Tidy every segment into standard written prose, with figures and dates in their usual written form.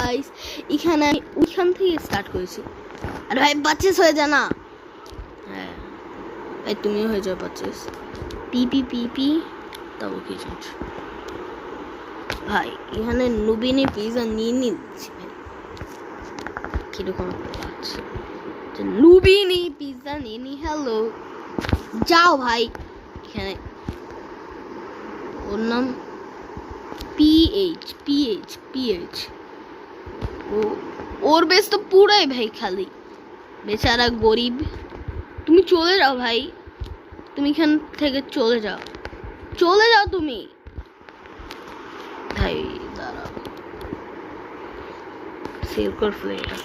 Guys, এখানে আমি ওইখান থেকে স্টার্ট করেছি। আরে ভাই পারচেস হয়ে যা না। হ্যাঁ ভাই তুমিও হয়ে যাও পারচেস। পি তবে কি চলছে ভাই? এখানে নুবিনি পিজা নিয়ে নিচ্ছি ভাই। কিরকম লাগছে নুবিনি পিজা নিয়ে নি। হ্যালো যাও ভাই। এখানে ওর নাম পিএইচ। ওর বেশ তো পুরাই ভাই খালি, বেচারা গরিব। তুমি চলে যাও ভাই, তুমি এখান থেকে চলে যাও তুমি ভাই। দাঁড়াও সেভ কর ফ্লেটা।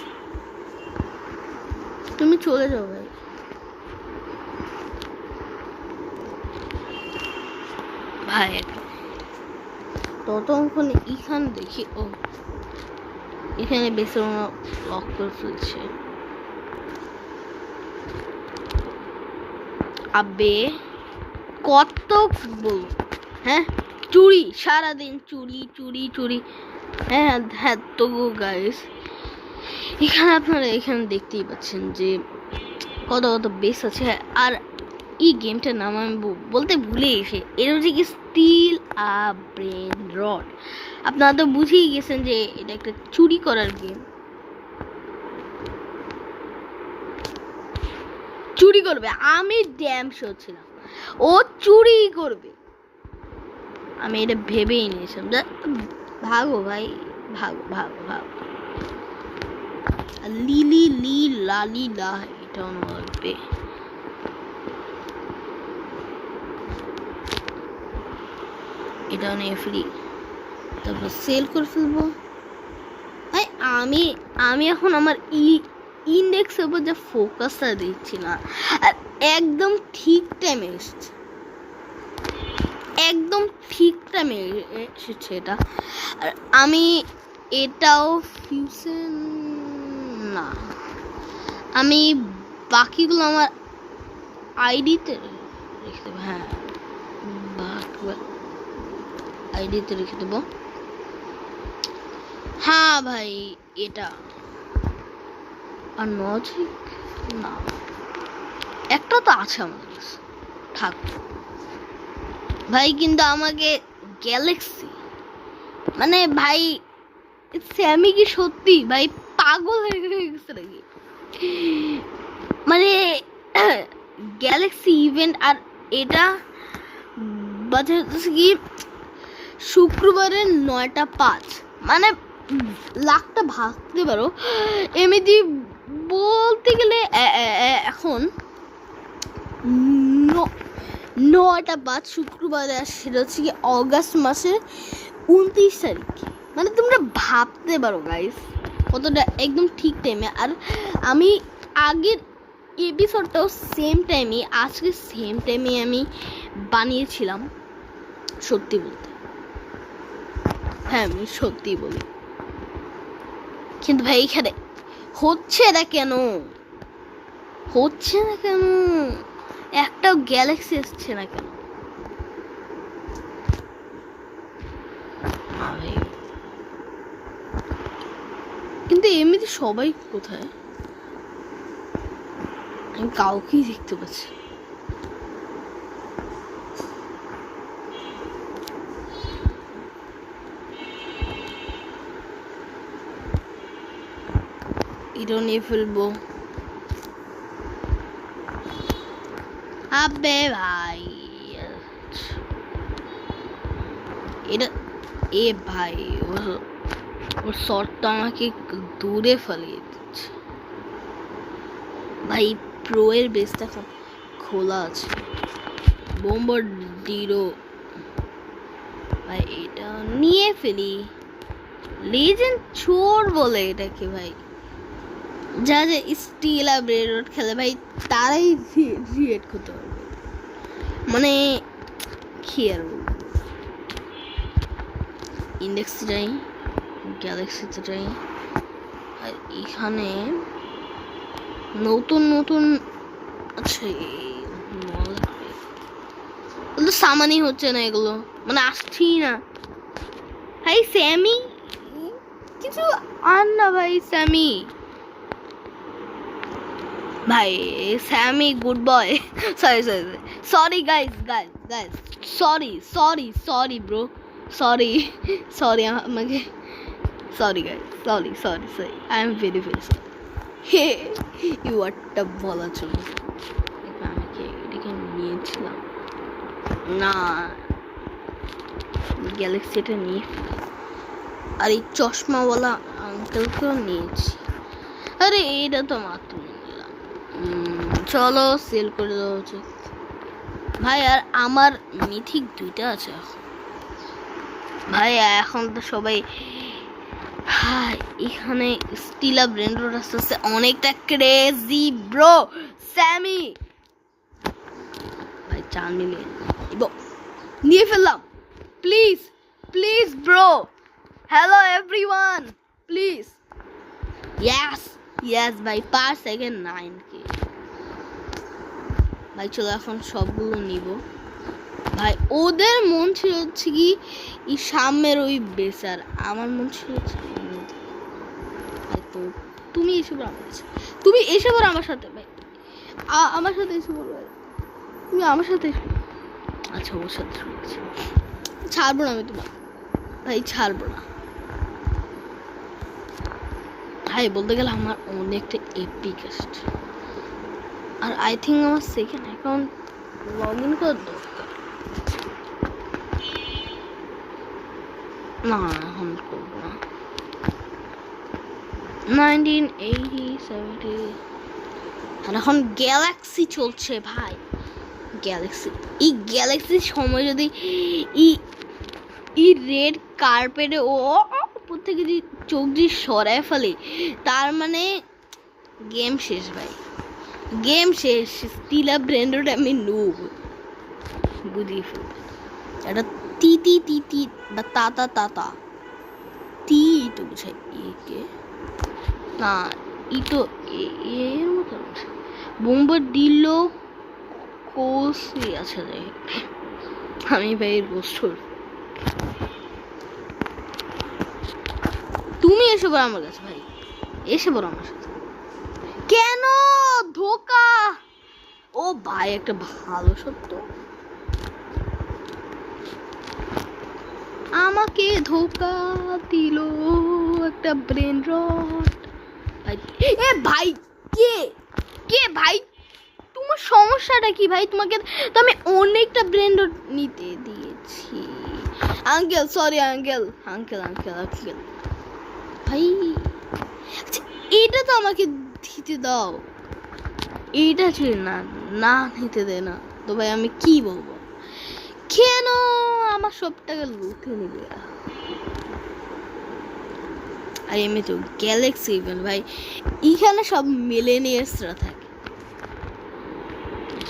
তুমি চলে যাও ভাই। ভাই ততক্ষণ এখান দেখি। ও এখানে বেশি লক করে ফেলছে। আবে কত বলবো? হ্যাঁ চুরি, সারাদিন চুরি। হ্যাঁ তো গাইস, এখানে আপনারা এখানে দেখতেই পাচ্ছেন যে কত বেস আছে। আর এই গেমটার নাম আমি বলতে ভুলে গেছি। এটা হচ্ছে কি স্টিল আ ব্রেন রড। আপনারা তো বুঝেই গেছেন যে এটা একটা চুরি করার গেম। চুরি করবে, আমি ড্যাম শো ছিলাম ও চুরি করবে। আমি এটা ভেবেই নিয়েছিলাম। ভাগো ভাই, ভাগো। লিলি লালি লা, এটাও লাগবে। এটা নিয়ে ফ্রি, তারপর সেল করে ফেলবো। আমি এখন আমার ইন্ডেক্সের উপর যে ফোকাসটা দিচ্ছি না, আর একদম ঠিক টাইমে এসেছে, এটা। আর আমি এটাও ফিউশন না, আমি বাকিগুলো আমার আইডিতে রেখে দেবো। হ্যাঁ আইডিতে রেখে দেবো। হ্যাঁ ভাই এটা আর লজিক না, একটা তো আছে আমার কাছে, থাক ভাই। কিন্তু আমাকে গ্যালাক্সি মানে ভাই, স্যামি কি সত্যি ভাই পাগল হয়ে গেছে নাকি? মানে গ্যালাক্সি ইভেন্ট, আর এটা বাজে হচ্ছে কি শুক্রবারের 9টা 5, মানে লাখটা ভাবতে পারো। এমনি বলতে গেলে এখন 9টা 5 শুক্রবারে, আর সেটা হচ্ছে কি অগাস্ট মাসের 29 তারিখ। মানে তোমরা ভাবতে পারো গাইস কতটা একদম ঠিক টাইমে। আর আমি আগের এপিসোডটাও সেম টাইমে, আজকে সেম টাইমে আমি বানিয়েছিলাম। সত্যি বলতে, হ্যাঁ আমি সত্যি বলি। কিন্তু ভাই এখানে হচ্ছে না কেন? একটা গ্যালাক্সি আসছে না কেন? কিন্তু এমনিতে সবাই কোথায়? আমি কাউকেই দেখতে পাচ্ছি। এটা নিয়ে ফেলবো। আবে ভাই এটা ভাই ওর শটটা আমাকে দূরে ফেলিয়ে দিচ্ছে ভাই। প্রো এর বেসটা এখন খোলা আছে। বোম্বারডিরো ভাই, এটা নিয়ে ফেলি। লেজেন্ড চোর বলে এটাকে ভাই। যা স্টিল আর ব্রেড রোড খেলে ভাই তারাই ক্রিয়েট করতে পারবে। মানে কি আর বলবো, ইন্ডেক্স যাই, গ্যালাক্সিতে যাই। আর এখানে নতুন আছে সামানই হচ্ছে না, এগুলো মানে আসছেই না ভাই। স্যামি কিছু আন না ভাই স্যামি, ভাই Sammy good boy. Sorry guys sorry bro, sorry আমাকে, sorry guys, sorry I am very sorry. Hey you আরটা বলা চলো, আমি কি এটাকে নিয়েছিলাম না, গ্যালাক্সিটা নিয়ে, আর এই চশমাওয়ালা আঙ্কেলকেও নিয়েছি। আরে এটা তো মাত্র নিলাম, চলো সেল করে দেওয়া উচিত ভাই। আর আমার মিথিক 2টা আছে ভাই, এখন তো সবাই এখানে স্টিলা ব্রেন্ড রোড আস্তে আস্তে অনেকটা ক্রেজি ব্রো। স্যামি ভাই 4 মিলিয়ন নিয়ে ফেললাম, please bro, hello everyone please, yes ভাই পার সেকেন্ড 9K ভাই। চলো এখন সবগুলো নিব ভাই। ওদের মন ছিল হচ্ছে কি এই সামনের ওই বেসার, আমার মন ছিল হচ্ছে ভাই। তো তুমি এসে পড়ো আমার কাছে, তুমি এসে পড়ো আমার সাথে ভাই, আমার সাথে এসে পড়ো ভাই, তুমি আমার সাথে এসে। আচ্ছা ওর সাথে ছাড়বো না আমি তোমার ভাই, ছাড়বো না ভাই। বলতে গেলে আমার অনেকটা এপিক আসছে, আর আই থিঙ্ক আমার সেকেন্ড অ্যাকাউন্ট লগ ইন করার দরকার। না এখন করবো না, 1980 আর এখন গ্যালাক্সি চলছে ভাই, গ্যালাক্সি। এই গ্যালাক্সির সময় যদি এই রেড কার্পেটে ও উপর থেকে যদি চোখ দিয়ে সরায় ফেলে, তার মানে গেম শেষ ভাই, গেম শেষ। স্টিলা ব্র্যান্ডেড আমি নুব, বুঝিয়ে ফেলবে। এটা তিতি বা তাতা তো বুঝাই একে না, ই তো এর মতো বোম্বার দিল কোসি আছে রে, আমি ভাই বছর। তুমি এসে পড়ো আমার কাছে ভাই, এসে পড়ো আমার সাথে। কেন ধোকা? ও ভাই একটা ভালো সত্য, আমাকে ধোকা দিল একটা ব্রেন রট ভাই। এ ভাই কে ভাই, তোমার সমস্যাটা কি ভাই? তোমাকে তো আমি অনেকটা ব্রেন রট নিতে দিয়েছি। আঙ্কেল সরি আঙ্কেল ভাই। আচ্ছা এটা তো আমাকে দিতে দাও, এইটা ছিল না নিতে দে না তো ভাই, আমি কি বলবো? কেন আমার সব টাকা লুটে নিবে? আর এমনি তো গ্যালাক্সি ইভেন্ট ভাই, এখানে সব মিলেনিয়ার্সরা থাকে,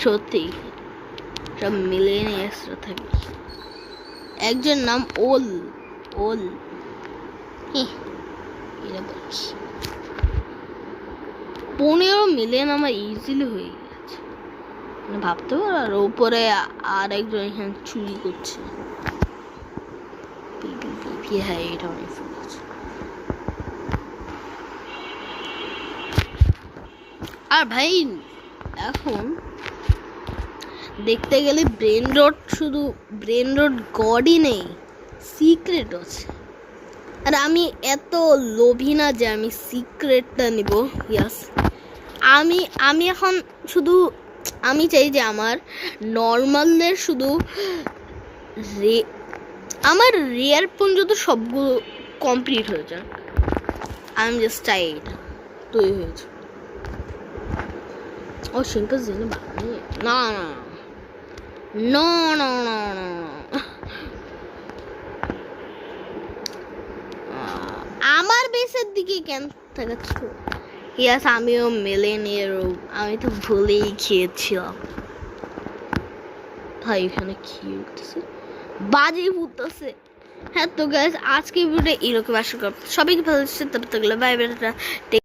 সত্যি সব মিলেনিয়ার্সরা থাকে। একজন নাম ওল 15 মিলিয়ন আমার ইজিলি হয়ে গেছে, মানে ভাবতে পারো। আর উপরে আর একজন এখানে চুরি করছে, হ্যাঁ এটা অনেক আছে। আর ভাই এখন দেখতে গেলে শুধু ব্রেন রট গডই নেই, সিক্রেট আছে। আর আমি এত লোভী না যে আমি সিক্রেটটা নিব। ইয়াস আমি এখন শুধু আমি চাই যে আমার নর্মালদের শুধু আমার রেয়ার পর্যন্ত সবগুলো কমপ্লিট হয়ে যাক। আই এম জাস্ট চাই এটা তৈরি হয়েছে। ও সিম্পল জেনে না আমার বেসের দিকে কেন তাকাচ্ছ? ইয়াস আমিও মিলেনিয়ার, আমি তো ভুলেই খেয়েছিলাম ভাই। এখানে কি উঠতেছে, বাজে ফুটতেছে। হ্যাঁ তো গাইস আজকে ভিডিওটা এরকম আশা করি সবাইকে ভালো লাগছে। তবে বাই বাই।